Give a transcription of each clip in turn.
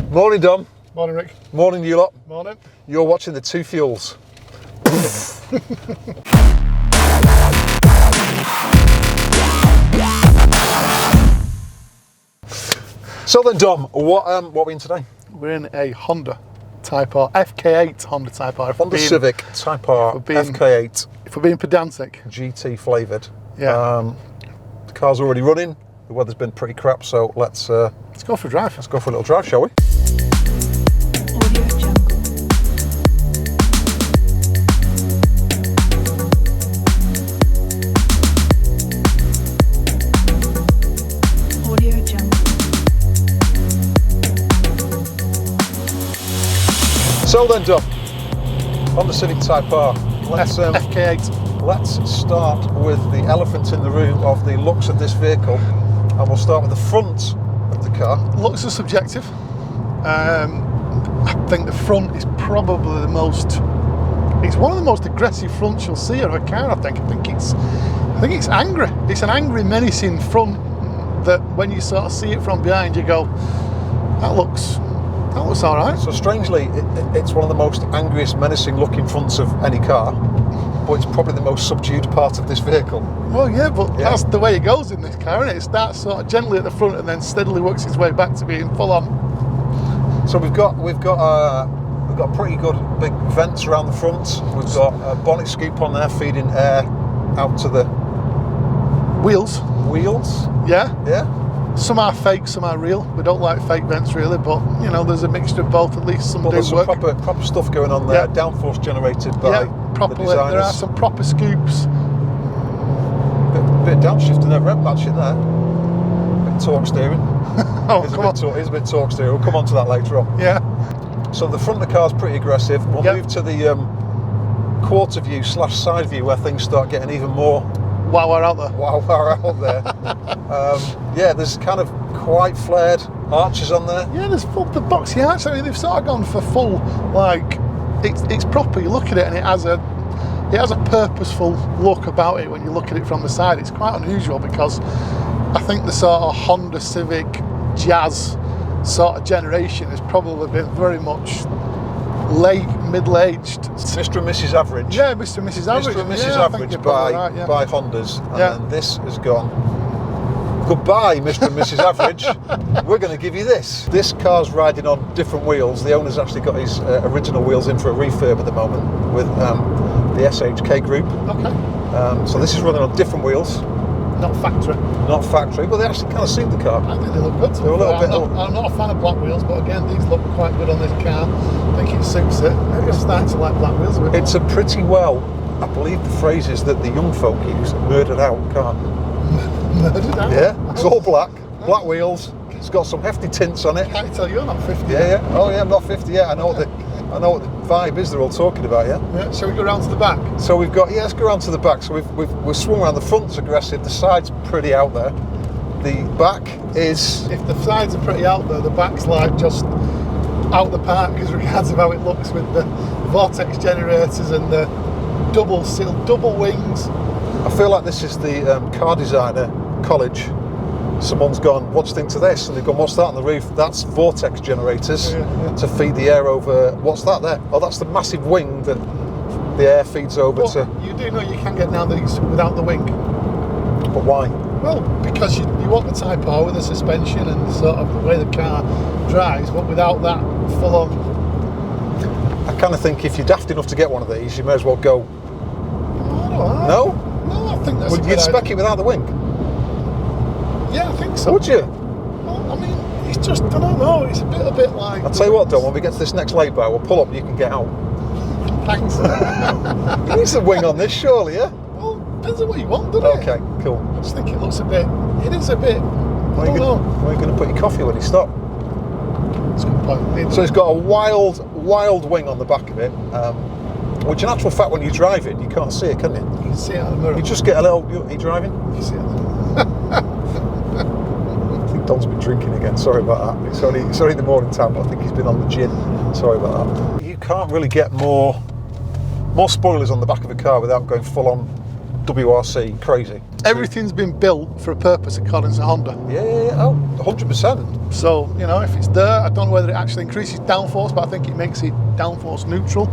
Morning, Dom. Morning, Rick. Morning, you lot. Morning. You're watching the Two Fuels. So then, Dom, what are we in today? We're in a Honda Type-R, FK8 Honda Type-R. Honda Civic Type-R FK8. If we're being pedantic. GT flavoured. Yeah. The car's already running. The weather's been pretty crap, so let's go for a drive. Let's go for a little drive, shall we? So then, Dom, Honda Civic Type-R. Let's FK8. Let's start with the elephant in the room of the looks of this vehicle, and we'll start with the front of the car. Looks are subjective. I think the front is probably the most. It's one of the most aggressive fronts you'll see of a car. I think it's angry. It's an angry, menacing front that when you sort of see it from behind, you go, that looks all right. So strangely, it's one of the most angriest, menacing looking fronts of any car, but it's probably the most subdued part of this vehicle. Well, yeah, but that's the way it goes in this car, isn't it? It starts sort of gently at the front and then steadily works its way back to being full on. So we've got pretty good big vents around the front. We've got a bonnet scoop on there feeding air out to the wheels. Yeah. Some are fake, some are real. We don't like fake vents really, but you know, there's a mixture of both. At least some do there's work. Some proper stuff going on there. Downforce generated by the designers. There are some proper scoops. Bit of downshifting there, rev match in there. Bit of torque steering. It's a bit torque steering. We'll come on to that later on. Yeah. So the front of the car's pretty aggressive. We'll move to the quarter view / side view where things start getting even more. Wow, we're out there. There's kind of quite flared arches on there. Yeah, there's full the boxy arch. I mean, they've sort of gone for full, like it's proper. You look at it and it has a purposeful look about it when you look at it from the side. It's quite unusual because I think the sort of Honda Civic Jazz sort of generation has probably been very much middle-aged. Mr. and Mrs. Average. Yeah, Mr. and Mrs. Average. Mr. and Mrs. Average by Hondas. And then this has gone, goodbye, Mr. and Mrs. Average. We're going to give you this. This car's riding on different wheels. The owner's actually got his original wheels in for a refurb at the moment with the SHK group. Okay. So this is running on different wheels. Not factory, but they actually kind of suit the car. I think they look good. I'm not a fan of black wheels, but again, these look quite good on this car. I think it suits it. I'm starting to like black wheels a bit. It's a pretty well, I believe the phrase is that the young folk use, murdered out car. Murdered out? Yeah, it's all black wheels. It's got some hefty tints on it. Can't you tell you're not 50 yet? Yeah. Oh yeah, I'm not 50 yet. I know what the vibe is they're all talking about, yeah? Shall we go round to the back? So we've got, let's go round to the back. So we've swung around. The front's aggressive, the side's pretty out there. The back is... If the sides are pretty out there, the back's like just out the park as regards of how it looks with the vortex generators and the double wings. I feel like this is the car designer college. Someone's gone, what do you think to this? And they've gone, what's that on the roof? That's vortex generators to feed the air over. What's that there? Oh, that's the massive wing that the air feeds over to. You do know you can get down these without the wing. But why? Well, because you want the Type-R with the suspension and sort of the way the car drives, but without that full on. I kind of think if you're daft enough to get one of these, you may as well go. No, I think that's. Would you spec it without the wing? Yeah, I think so. Would you? Well, I mean, it's just, I don't know, it's a bit like... I'll tell you what, Dom, when we get to this next lay bar, we'll pull up and you can get out. Thanks. There needs a wing on this, surely, yeah? Well, depends on what you want, doesn't it? Okay, cool. I just think it looks it is a bit, Where are you going to put your coffee when you stop? That's a good point. So it's got a wild wing on the back of it, which in actual fact, when you drive it, you can't see it, can you? You can see it out of the mirror. You just get a little... Are you driving? You can see it. I think Don's been drinking again, sorry about that. It's only the morning time, but I think he's been on the gin. Sorry about that. You can't really get more spoilers on the back of a car without going full on WRC crazy. Everything's been built for a purpose according to Honda. Yeah, oh, 100%. So, you know, if it's there, I don't know whether it actually increases downforce, but I think it makes it downforce neutral.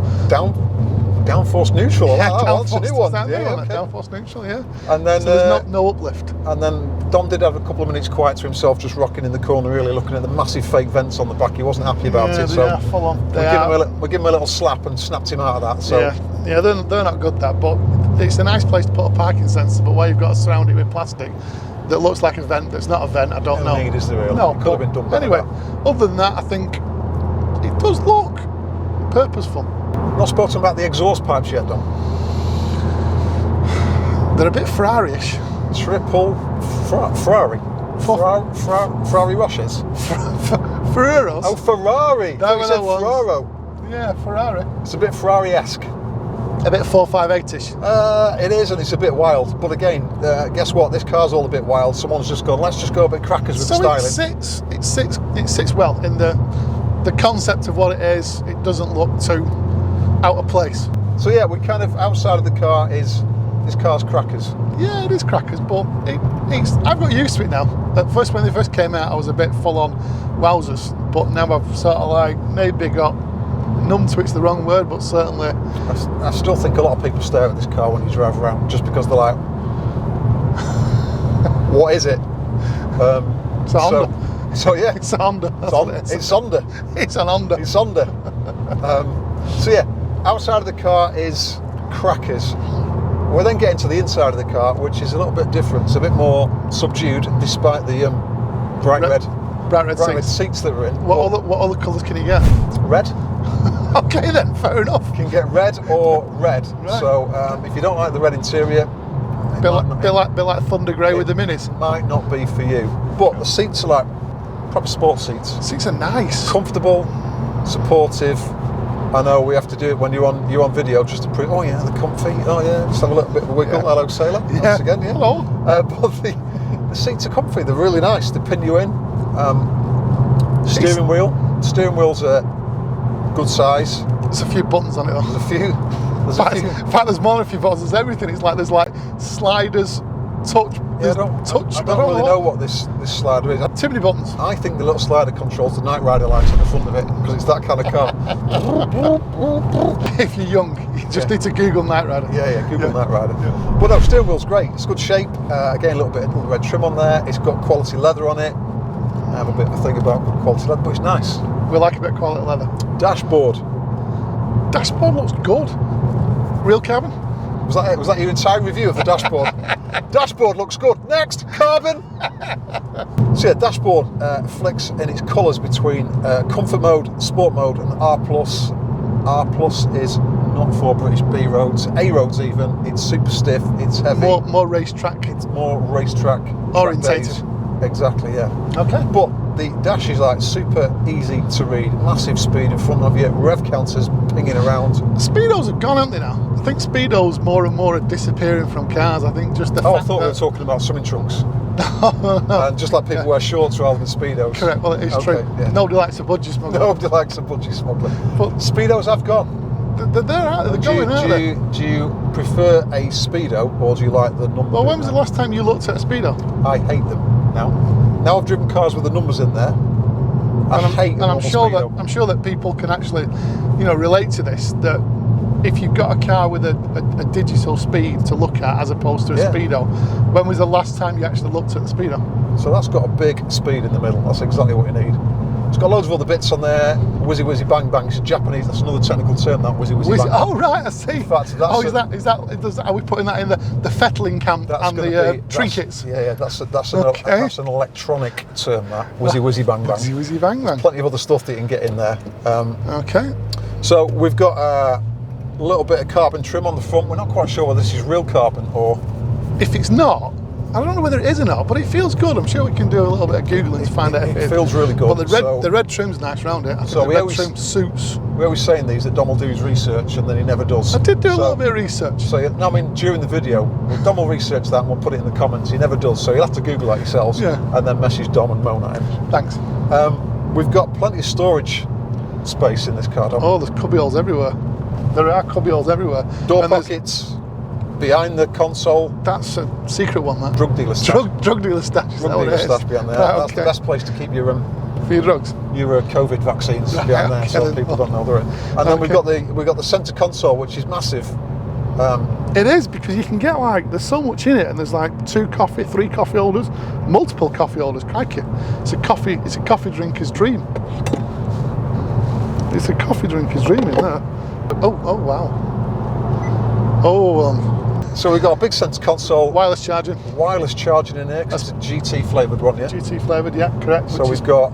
Downforce neutral. Yeah, That's a new one. Downforce neutral, yeah. And then so there's no uplift. And then Dom did have a couple of minutes quiet to himself, just rocking in the corner, really looking at the massive fake vents on the back. He wasn't happy about it. So full on. we give him a little slap and snapped him out of that. So yeah, they're not good, that, but it's a nice place to put a parking sensor, but where you've got to surround it with plastic that looks like a vent that's not a vent, I don't know. No need, is there really? No, it could have been done better. Anyway, other than that, I think it does look purposeful. Not spoken about the exhaust pipes yet, Dom. They're a bit Ferrari-ish. Triple Ferrari. Ferrari Roches. Ferreros? Oh, Ferrari. That you said Ferraro. Yeah, Ferrari. It's a bit Ferrari-esque. A bit 458-ish. It is, and it's a bit wild. But again, guess what? This car's all a bit wild. Someone's just gone, let's just go a bit crackers with the styling. It sits well in the concept of what it is. It doesn't look too out of place. So yeah, we kind of outside of the car is this car's crackers. Yeah, it is crackers, but I've got used to it now. At first, when they first came out, I was a bit full on wowzers, but now I've sort of like maybe got numb to it's the wrong word, but certainly. I still think a lot of people stare at this car when you drive around, just because they're like, what is it? It's a Honda. So yeah, it's a Honda. It's Honda. It's an Honda. It's Honda. So yeah, outside of the car is crackers. We're then getting to the inside of the car, which is a little bit different. It's a bit more subdued, despite the bright red seats that we're in. What other colours can you get? Red. Okay then, fair enough. You can get red or red. Right. So if you don't like the red interior, bit like Thunder Grey with the minis. Might not be for you. But the seats are like proper sports seats. Seats are nice. Comfortable, supportive. I know we have to do it when you're on video just to prove. Oh yeah, they're comfy. Oh yeah, just have a little bit of a wiggle. Yeah. Hello, sailor. Yeah. Once again, yeah. Hello. But the seats are comfy. They're really nice. They pin you in. Steering wheel's a good size. There's a few buttons on it though. There's a few. In fact, there's more than a few buttons. There's everything. There's like sliders, touch. Yeah, I don't really know what this slider is. Too many buttons. I think the little slider controls the Knight Rider lights on the front of it because it's that kind of car. If you're young, you just need to Google Knight Rider. Yeah, Google Knight Rider. Yeah. But no, steering wheel's great. It's good shape. Again, a little bit of red trim on there. It's got quality leather on it. I have a bit of a thing about quality leather, but it's nice. We like a bit of quality leather. Dashboard looks good. Real carbon. Was that your entire review of the dashboard? Dashboard looks good. Next, carbon. So yeah, dashboard flicks in its colours between comfort mode, sport mode, and R+. R+ is not for British B roads, A roads even. It's super stiff. It's heavy. More racetrack. It's more racetrack orientated. Exactly. Yeah. Okay. But the dash is like super easy to read. Massive speed in front of you. Rev counters pinging around. Speedos have gone, haven't they now? I think speedos more and more are disappearing from cars. I think just the fact I thought we were talking about swimming trunks. No. And just like people wear shorts rather than speedos. Correct. Well, it is true. Yeah. Nobody likes a budgie smuggler. Nobody likes a budgie smuggler. But speedos have gone. They're out. They're going, aren't they? Do you prefer a speedo or do you like the number? Well, when was the last time you looked at a speedo? I hate them now. Now I've driven cars with the numbers in there. I'm sure that people can actually, relate to this. That if you've got a car with a digital speed to look at as opposed to a speedo, when was the last time you actually looked at the speedo? So that's got a big speed in the middle. That's exactly what you need. It's got loads of other bits on there. Whizzy whizzy bang bang. It's Japanese. That's another technical term. That whizzy whizzy bang. Oh right, I see. In fact, are we putting that in the fettling camp and the trinkets? Yeah. That's an electronic term. That whizzy whizzy bang bang. Whizzy whizzy bang bang. There's plenty of other stuff that you can get in there. Okay. So we've got a little bit of carbon trim on the front. We're not quite sure whether this is real carbon or. If it's not, I don't know whether it is or not, but it feels good. I'm sure we can do a little bit of Googling to find out if it feels really good. But the red trim's nice around it. I think the red trim suits. We're always saying that Dom will do his research and then he never does. I did do a little bit of research. So during the video, Dom will research that and we'll put it in the comments. He never does, so you'll have to Google that yourselves and then message Dom and moan at him. Thanks. We've got plenty of storage space in this car, Dom. Oh, there's cubbyholes everywhere. There are cubbyholes everywhere. Door pockets. behind the console. That's a secret one, that. Drug dealer stash. Drug dealer stash. Drug dealer stash behind there. Right, That's the best place to keep your for your drugs. Your COVID vaccines behind there, so people don't know they're in. And then we've got the centre console, which is massive. It is, because you can get like, there's so much in it, and there's like 3 coffee holders, multiple coffee holders. Crikey, it's a coffee drinker's dream. It's a coffee drinker's dream in there. Oh wow. So we've got a big centre console. Wireless charging. Wireless charging in here, because it's a GT flavoured one, yeah? GT flavoured, yeah, correct. So we've got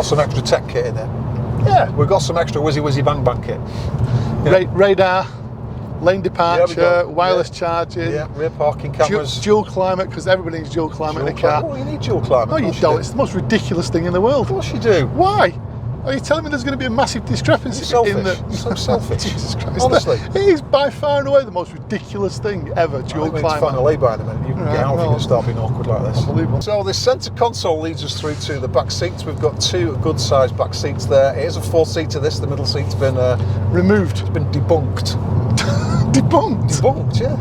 some extra tech kit in there. Yeah, we've got some extra whizzy bang bang kit. Yeah. Radar, lane departure, wireless charging. Yeah, rear parking cameras. Dual climate, because everybody needs dual climate in a car. Oh, you need dual climate. No, you don't. It's the most ridiculous thing in the world. Of course you do. Why? Are you telling me there's going to be a massive discrepancy in the... You're so selfish. Jesus Christ. Honestly. It is by far and away the most ridiculous thing ever, dual climate. I find a lay-by in a minute. You can get out if you can start being awkward like this. Unbelievable. So this centre console leads us through to the back seats. We've got 2 good-sized back seats there. It is a 4-seater, this. The middle seat's been... removed. It's been debunked. Debunked? Debunked, yeah.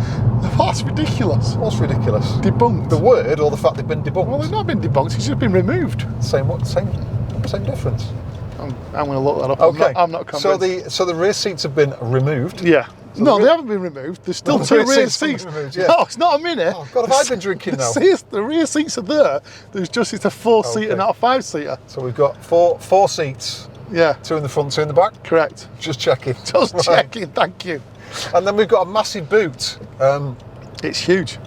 That's ridiculous. What's ridiculous? Debunked. The word or the fact they've been debunked? Well, they've not been debunked, it's just been removed. Same difference. I'm going to look that up. Okay. I'm not convinced. So the rear seats have been removed. Yeah. So no, they haven't been removed. There's still 2 rear seats. Removed, yeah. No, it's not a Mini. Oh, God, have I been drinking now? The rear seats are there. It's a 4-seater, not a 5-seater. So we've got four seats. Yeah. 2 in the front, 2 in the back. Correct. Just checking. Just checking. Thank you. And then we've got a massive boot. It's huge.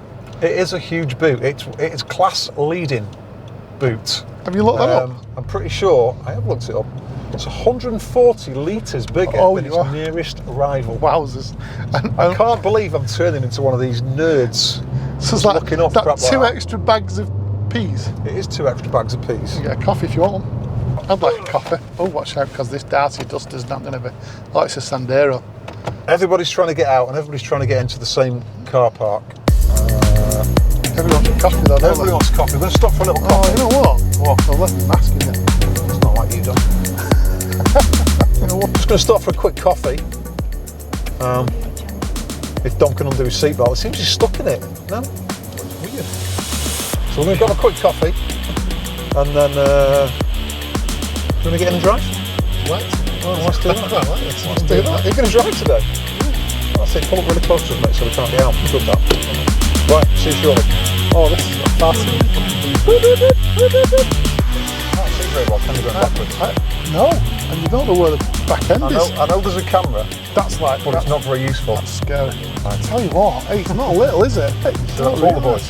It is a huge boot. It's class leading boot. Have you looked that up? I'm pretty sure I have looked it up. It's 140 litres bigger than its nearest rival. Wowzers. I can't believe I'm turning into one of these nerds. So it's like looking up that crap 2 like extra bags of peas. It is 2 extra bags of peas. You get a coffee if you want one. I'd like a coffee. Oh, watch out, because this Darcy Duster's not going to be... Oh, it's a Sandero. Everybody's trying to get out and everybody's trying to get into the same car park. Everyone wants coffee though, don't they? Everybody wants coffee. We're going to stop for a little coffee. Oh, you know what? What? I'll let me mask it. It's not like you done. You know what? Just going to stop for a quick coffee. If Dom can undo his seatbelt, it seems he's stuck in it. No? Weird. So we're going to grab a quick coffee and then do you want to get in and drive? What? Oh, let's do that. Let's do that. You're going to drive today? That's it. Pull up really close to us, mate, so we can't be out. Good that. Right, see you shortly. Oh, this is fast. Can't see very well, can you, going backwards? No, and you don't know where the back end is. I know there's a camera, That's like, but it's not very useful. That's scary. Right. I tell you what, hey, it's not little, is it? Hey, So that's all the boys.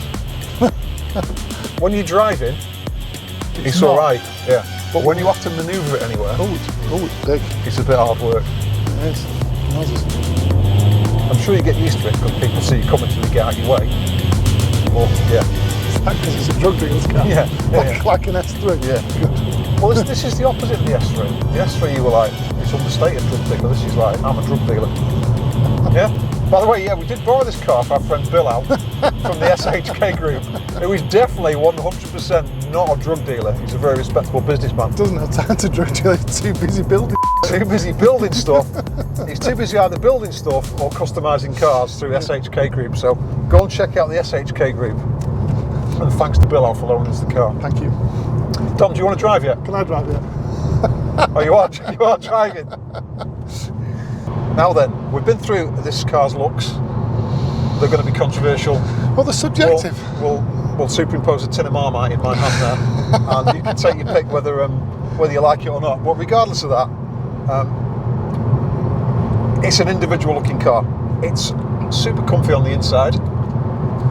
When you're driving, it's all right, yeah. But when you have to manoeuvre it anywhere, it's big. it's a bit hard work. It is. I'm sure you get used to it because people see you coming till you get out of your way. But yeah. Because it's a drug dealer's car. Yeah. Like an S3. Yeah. Good. Well, this is the opposite of the S3. The S3 you were like, it's understated drug dealer. This is like, I'm a drug dealer. Yeah. By the way, yeah, we did borrow this car for our friend Bill out from the SHK group. It was definitely 100% not a drug dealer. He's a very respectable businessman. Doesn't have time to drug deal. He's too busy building. Too busy building stuff. He's too busy either building stuff or customising cars through SHK group. So go and check out the SHK group. And thanks to Bill out for loaning us the car. Thank you. Tom, do you want to drive yet? Can I drive yet? Oh, you are driving. Now then, we've been through this car's looks. They're going to be controversial. Well, they're subjective. We'll superimpose a tin of Marmite in my hand there, and you can take your pick whether you like it or not. But regardless of that, it's an individual looking car. It's super comfy on the inside.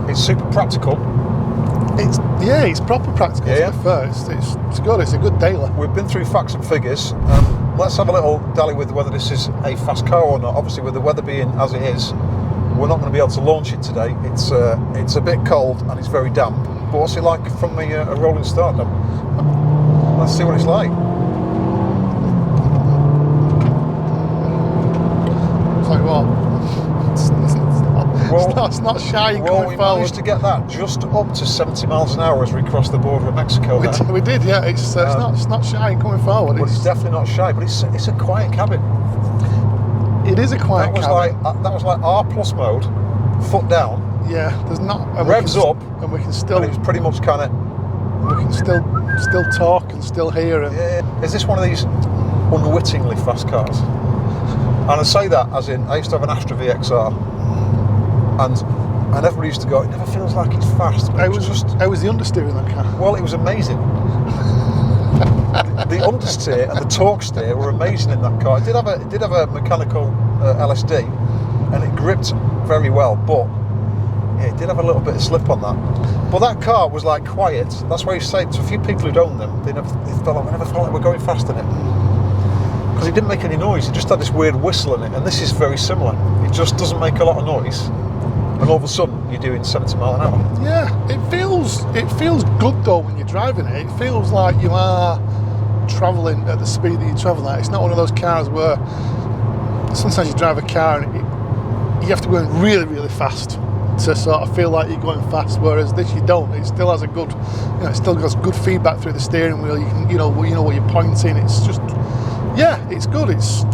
It's super practical. It's proper practical. Yeah. It's good. It's a good daily. We've been through facts and figures. Let's have a little dally with whether this is a fast car or not. Obviously, with the weather being as it is, we're not going to be able to launch it today. It's a bit cold and it's very damp. But what's it like from a rolling start, Dom? Let's see what it's like. It's like what? It's not shy Well, going we forward. managed to get that just up to 70 miles an hour as we crossed the border of Mexico. We did, yeah. It's not shy coming forward. But it's definitely not shy. But it's a quiet cabin. It is a quiet cabin. That was like R+ mode foot down. Yeah, there's not. And Revs up, and we can still. and it's pretty much kind of. We can still talk and still hear. And Yeah. Is this one of these unwittingly fast cars? And I say that as in, I used to have an Astra VXR, and everybody used to go, it never feels like it's fast. I was the understeer in that car. Well, it was amazing. The understeer and the torque steer were amazing in that car. It did have a mechanical LSD, and it gripped very well, but yeah, it did have a little bit of slip on that. But that car was like quiet. That's why you say to a few people who'd owned them, they never felt like we're going fast in it. Because it didn't make any noise, it just had this weird whistle in it, and this is very similar. It just doesn't make a lot of noise, and all of a sudden you're doing 70 mile an hour. Yeah, it feels good though when you're driving it. It feels like you are travelling at the speed that you're travelling at. It's not one of those cars where sometimes you drive a car and you have to go in really, really fast to sort of feel like you're going fast, whereas this you don't. It still has a good, it still has good feedback through the steering wheel. You can, you know what you're pointing. It's just, yeah, it's good. It's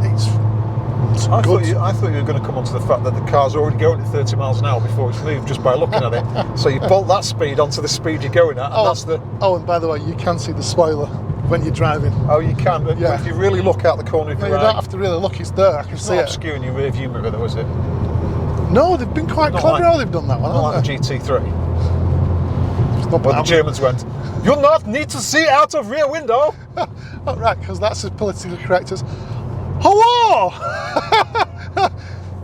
I thought you were going to come onto the fact that the car's already going at 30 miles an hour before it's moved just by looking at it. So you bolt that speed onto the speed you're going at, and that's the. Oh, and by the way, you can see the spoiler when you're driving. Oh, you can. Yeah. If you really look out the corner of your You eye. don't have to really look. It's there. I can see it. It's not obscuring your rear view mirror, though, is it? No, they've been quite clever how they've done that one. Not like the GT3. But the Germans went, "You not need to see out of rear window." Oh, right, because that's as politically correct as, hello!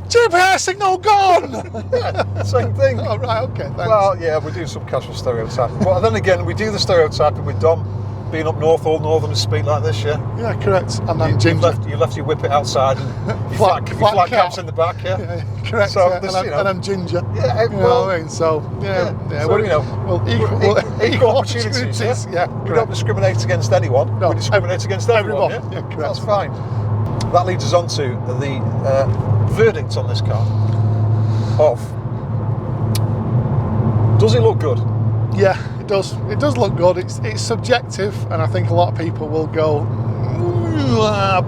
GPS signal gone! Yeah, same thing. Oh, right, okay, thanks. Well, yeah, we do some casual stereotyping. But then again, we do the stereotyping with Dom being up north, all northerners speak like this, yeah? Yeah, correct. And I'm ginger. You left your whippet outside and your flat cap's in the back, yeah? Yeah, correct, so yeah. This, and I'm ginger. Yeah, you know what I mean? So, yeah. So, equal opportunities, yeah? We don't discriminate against anyone. No, we discriminate against everyone, yeah? Yeah, correct. That's fine. That leads us on to the verdict on this car of, does it look good? Yeah, it does. It does look good. It's subjective, and I think a lot of people will go,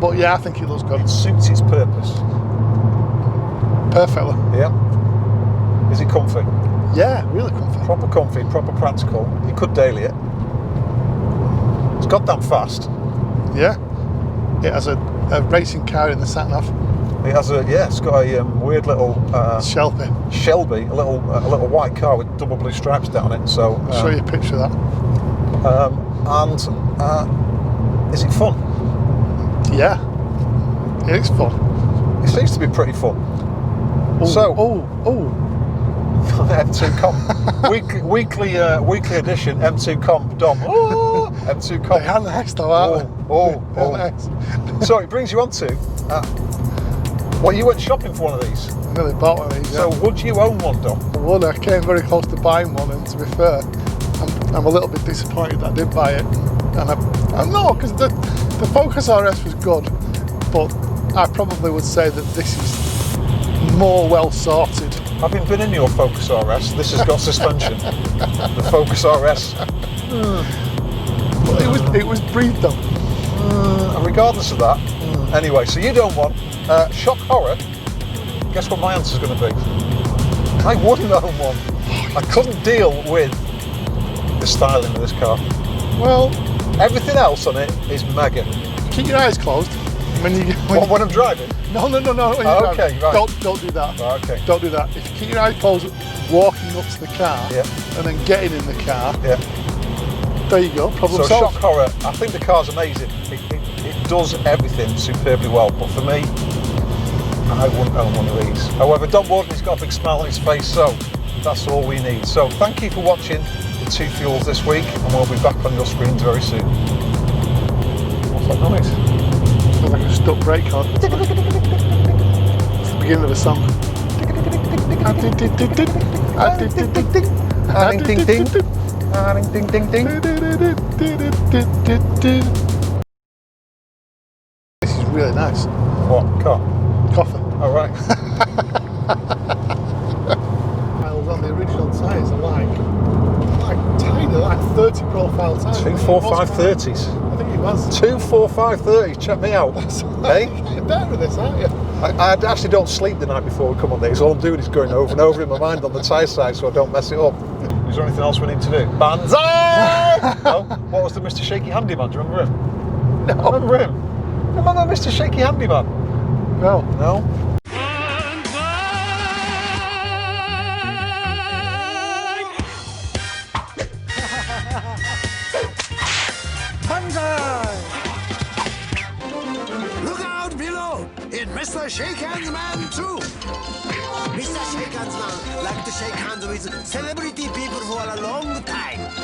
but yeah, I think it looks good. It suits its purpose. Perfectly. Yeah. Is it comfy? Yeah, really comfy. Proper comfy, proper practical. You could daily it. It's goddamn fast. Yeah. It has a racing car in the sat-nav. It has it's got a weird little Shelby, a little white car with double blue stripes down it. So I'll show you a picture of that. And is it fun? Yeah, it is fun. It seems to be pretty fun. M2 Comp weekly edition M2 Comp Dom. Oh, M2 Comp. They are nice though, aren't they? Nice. So it brings you on to well, you went shopping for one of these. I nearly bought one of these. So would you own one, Dom? I came very close to buying one, and to be fair, I'm a little bit disappointed that I did buy it. And I'm not, because the Focus RS was good, but I probably would say that this is more well sorted. Having been in your Focus RS, this has got suspension. The Focus RS. But it was breathed on. Regardless of that. Anyway, so you don't want shock horror. Guess what my answer's going to be? I wouldn't own one. I couldn't deal with the styling of this car. Well, everything else on it is mega. Keep your eyes closed when I'm driving. No. When you're okay, driving. right. Don't do that. Oh, okay. Don't do that. If you keep your eyes closed, walking up to the car, and then getting in the car, there you go. Problem solved. Shock horror. I think the car's amazing. It does everything superbly well. But for me, I wouldn't own one of these. However, Dom Warden's got a big smile on his face, so that's all we need. So thank you for watching the Two Fuels this week, and we'll be back on your screens very soon. What's that noise? Sounds like a stuck brake cord. It's the beginning of a song. This is really nice. What? Car? Coffee. Oh, right. On the original tyres are like tiny, like 30 profile tyres. 245 30s. I think was. 24530. Check me out. Hey, You're better with this, aren't you? I actually don't sleep the night before we come on these. All I'm doing is going over and over in my mind on the tyre side so I don't mess it up. Is there anything else we need to do? Banzai! No? What was the Mr. Shaky Handyman? Do you remember him? No. I remember him. Remember Mr. Shaky Handyman? No. No? Look out below! It's Mr. Shake Hands Man too! Mr. Shake Hands Man like to shake hands with celebrity people for a long time.